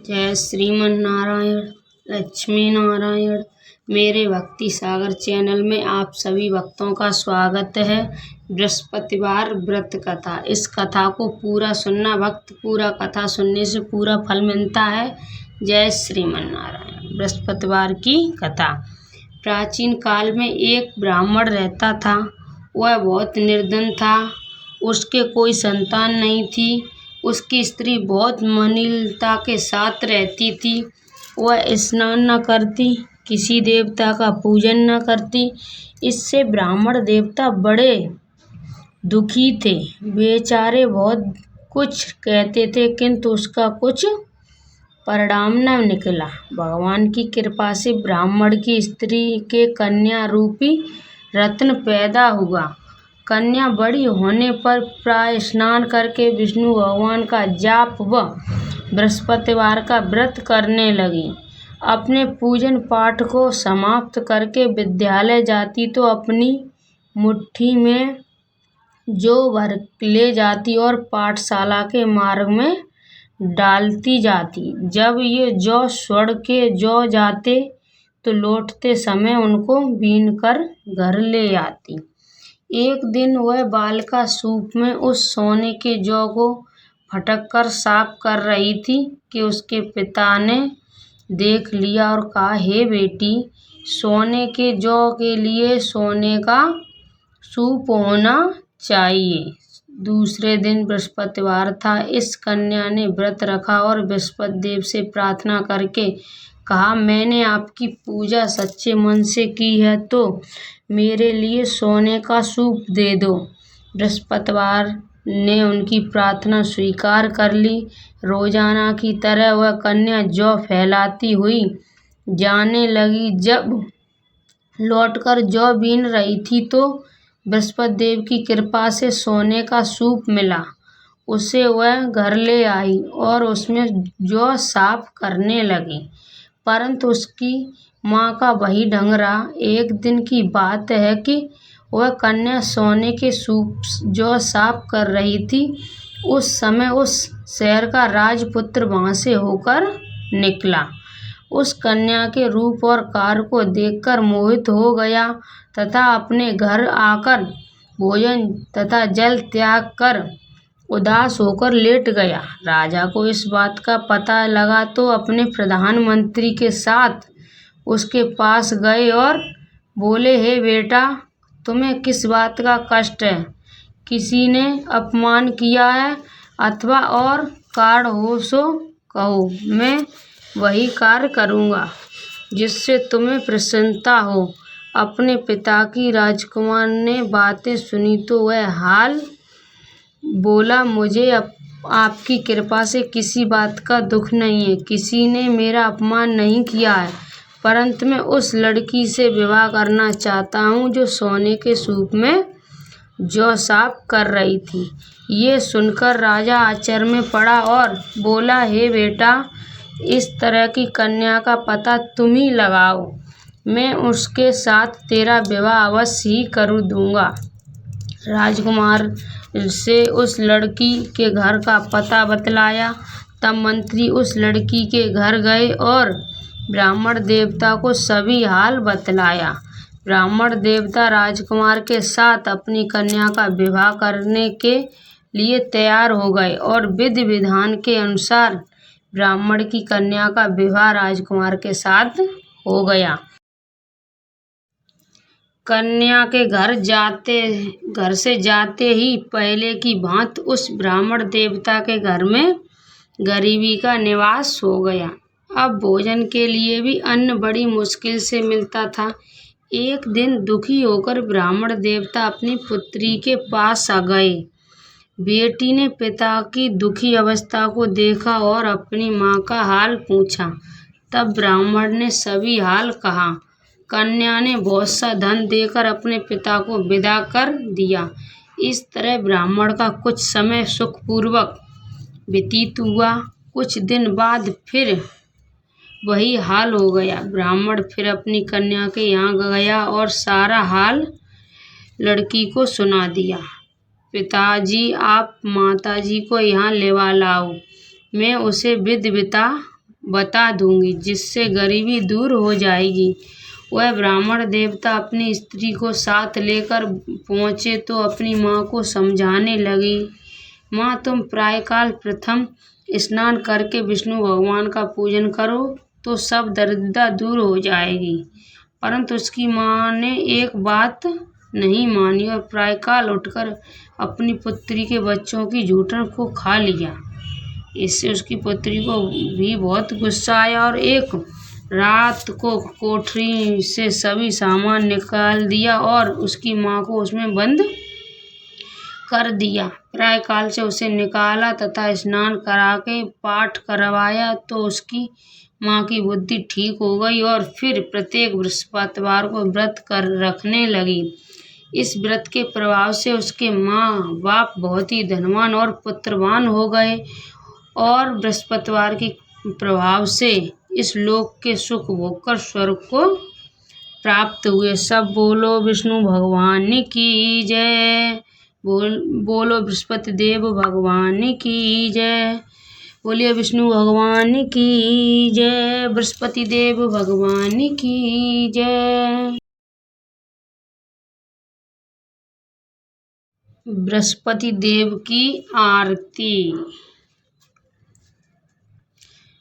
जय श्रीमन नारायण लक्ष्मी नारायण। मेरे भक्ति सागर चैनल में आप सभी भक्तों का स्वागत है। बृहस्पतिवार व्रत कथा। इस कथा को पूरा सुनना, भक्त पूरा कथा सुनने से पूरा फल मिलता है। जय श्रीमन नारायण। बृहस्पतिवार की कथा। प्राचीन काल में एक ब्राह्मण रहता था। वह बहुत निर्धन था। उसके कोई संतान नहीं थी। उसकी स्त्री बहुत मलिनता के साथ रहती थी। वह स्नान न करती, किसी देवता का पूजन न करती। इससे ब्राह्मण देवता बड़े दुखी थे। बेचारे बहुत कुछ कहते थे किंतु उसका कुछ परिणाम न निकला। भगवान की कृपा से ब्राह्मण की स्त्री के कन्या रूपी रत्न पैदा हुआ। कन्या बड़ी होने पर प्राय स्नान करके विष्णु भगवान का जाप व बृहस्पतिवार का व्रत करने लगी। अपने पूजन पाठ को समाप्त करके विद्यालय जाती तो अपनी मुट्ठी में जौ भर ले जाती और पाठशाला के मार्ग में डालती जाती। जब ये जौ स्वर्ण के जौ जाते तो लौटते समय उनको बीन कर घर ले आती। एक दिन वह बालिका सूप में उस सोने के जौ को फटक कर साफ कर रही थी कि उसके पिता ने देख लिया और कहा, हे बेटी, सोने के जौ के लिए सोने का सूप होना चाहिए। दूसरे दिन बृहस्पतिवार था। इस कन्या ने व्रत रखा और बृहस्पति देव से प्रार्थना करके कहा, मैंने आपकी पूजा सच्चे मन से की है तो मेरे लिए सोने का सूप दे दो। बृहस्पतिवार ने उनकी प्रार्थना स्वीकार कर ली। रोजाना की तरह वह कन्या जौ फैलाती हुई जाने लगी। जब लौटकर जौ बीन रही थी तो बृहस्पति देव की कृपा से सोने का सूप मिला। उसे वह घर ले आई और उसमें जौ साफ करने लगी, परंतु उसकी माँ का वही ढंग रहा। एक दिन की बात है कि वह कन्या सोने के सूप जौ साफ कर रही थी। उस समय उस शहर का राजपुत्र वहां से होकर निकला। उस कन्या के रूप और कार्य को देखकर मोहित हो गया तथा अपने घर आकर भोजन तथा जल त्याग कर उदास होकर लेट गया। राजा को इस बात का पता लगा तो अपने प्रधानमंत्री के साथ उसके पास गए और बोले, हे बेटा, तुम्हें किस बात का कष्ट है? किसी ने अपमान किया है अथवा और कारण हो सो कहो, मैं वही कार्य करूँगा जिससे तुम्हें प्रसन्नता हो। अपने पिता की राजकुमार ने बातें सुनी तो वह हाल बोला, मुझे आपकी कृपा से किसी बात का दुख नहीं है। किसी ने मेरा अपमान नहीं किया है, परंतु मैं उस लड़की से विवाह करना चाहता हूँ जो सोने के सूप में जौ साफ कर रही थी। ये सुनकर राजा आश्चर्य में पड़ा और बोला, हे बेटा, इस तरह की कन्या का पता तुम ही लगाओ। मैं उसके साथ तेरा विवाह अवश्य ही कर दूंगा। राजकुमार से उस लड़की के घर का पता बतलाया। तब मंत्री उस लड़की के घर गए और ब्राह्मण देवता को सभी हाल बतलाया। ब्राह्मण देवता राजकुमार के साथ अपनी कन्या का विवाह करने के लिए तैयार हो गए और विधि विधान के अनुसार ब्राह्मण की कन्या का विवाह राजकुमार के साथ हो गया। कन्या के घर से जाते ही पहले की भांति उस ब्राह्मण देवता के घर में गरीबी का निवास हो गया। अब भोजन के लिए भी अन्न बड़ी मुश्किल से मिलता था। एक दिन दुखी होकर ब्राह्मण देवता अपनी पुत्री के पास आ गए। बेटी ने पिता की दुखी अवस्था को देखा और अपनी माँ का हाल पूछा। तब ब्राह्मण ने सभी हाल कहा। कन्या ने बहुत सा धन देकर अपने पिता को विदा कर दिया। इस तरह ब्राह्मण का कुछ समय सुखपूर्वक व्यतीत हुआ। कुछ दिन बाद फिर वही हाल हो गया। ब्राह्मण फिर अपनी कन्या के यहाँ गया और सारा हाल लड़की को सुना दिया। पिताजी, आप माताजी को यहाँ लेवा लाओ, मैं उसे विधि बता दूंगी, जिससे गरीबी दूर हो जाएगी। वह ब्राह्मण देवता अपनी स्त्री को साथ लेकर पहुँचे तो अपनी माँ को समझाने लगी, माँ तुम प्रातःकाल प्रथम स्नान करके विष्णु भगवान का पूजन करो तो सब दरिद्रता दूर हो जाएगी। परंतु उसकी माँ ने एक बात नहीं मानी और प्रातःकाल उठकर अपनी पुत्री के बच्चों की जूठन को खा लिया। इससे उसकी पुत्री को भी बहुत गुस्सा आया और एक रात को कोठरी से सभी सामान निकाल दिया और उसकी माँ को उसमें बंद कर दिया। प्रातःकाल से उसे निकाला तथा स्नान करा के पाठ करवाया तो उसकी माँ की बुद्धि ठीक हो गई और फिर प्रत्येक बृहस्पतिवार को व्रत कर रखने लगी। इस व्रत के प्रभाव से उसके माँ बाप बहुत ही धनवान और पुत्रवान हो गए और बृहस्पतिवार के प्रभाव से इस लोक के सुख भोगकर स्वर्ग को प्राप्त हुए। सब बोलो विष्णु भगवान की जय। बोलो बृहस्पति देव भगवान की जय। बोलिए विष्णु भगवान की जय, बृहस्पति देव भगवान की जय। बृहस्पति देव की आरती।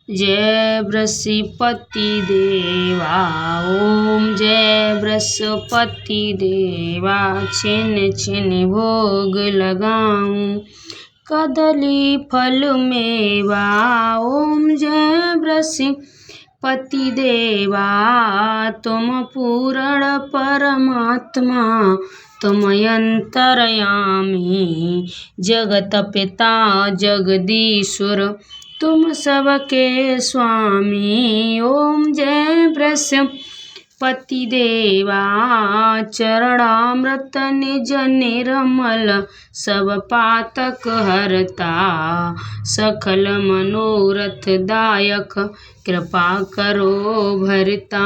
जय बृहस्पति देवा ओम, जय बृहस्पति देवा। छिन छिन भोग लगाऊं कदली फल मेवा ओम, जय बृहस्पति देवा। तुम पूर्ण परमात्मा तुम अंतर्यामी, जगत पिता जगदीश्वर तुम सबके स्वामी। ओम जय बृहस्पति देवा। चरणामृत निज निर्मल सब पातक हरता, सकल मनोरथ दायक कृपा करो भरता।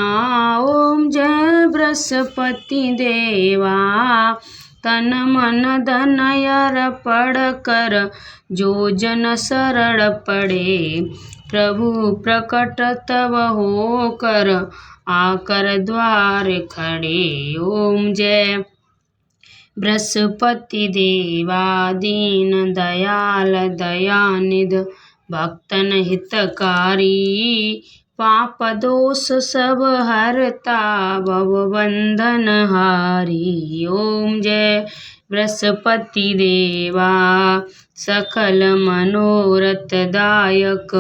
ओम जय बृहस्पति देवा। तन मन धन अर्पण कर जो जन शरण पड़े, प्रभु प्रकट तब होकर आकर द्वार खड़े। ओम जय बृहस्पति देवा। दीन दयाल दयानिधि भक्तन हितकारी, पाप दोष सब हरता भव बंधन हारी। ओम जय बृहस्पति देवा। सकल मनोरथ दायक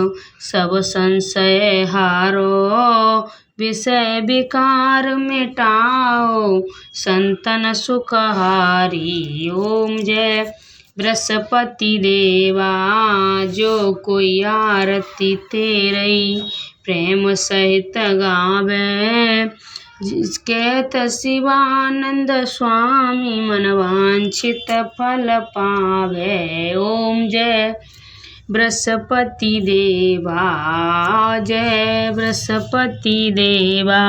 सब संशय हारो, विषय विकार मिटाओ संतन सुखहारी। ओम जय बृहस्पति देवा। जो कोई आरती तेरी प्रेम सहित गावे, जिसके शिवानंद स्वामी मन वांछित फल पावे। ओम जय बृहस्पति देवा। जय बृहस्पति देवा।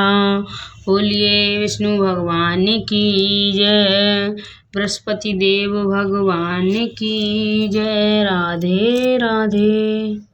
बोलिए विष्णु भगवान की जय, बृहस्पति देव भगवान की जय। राधे राधे।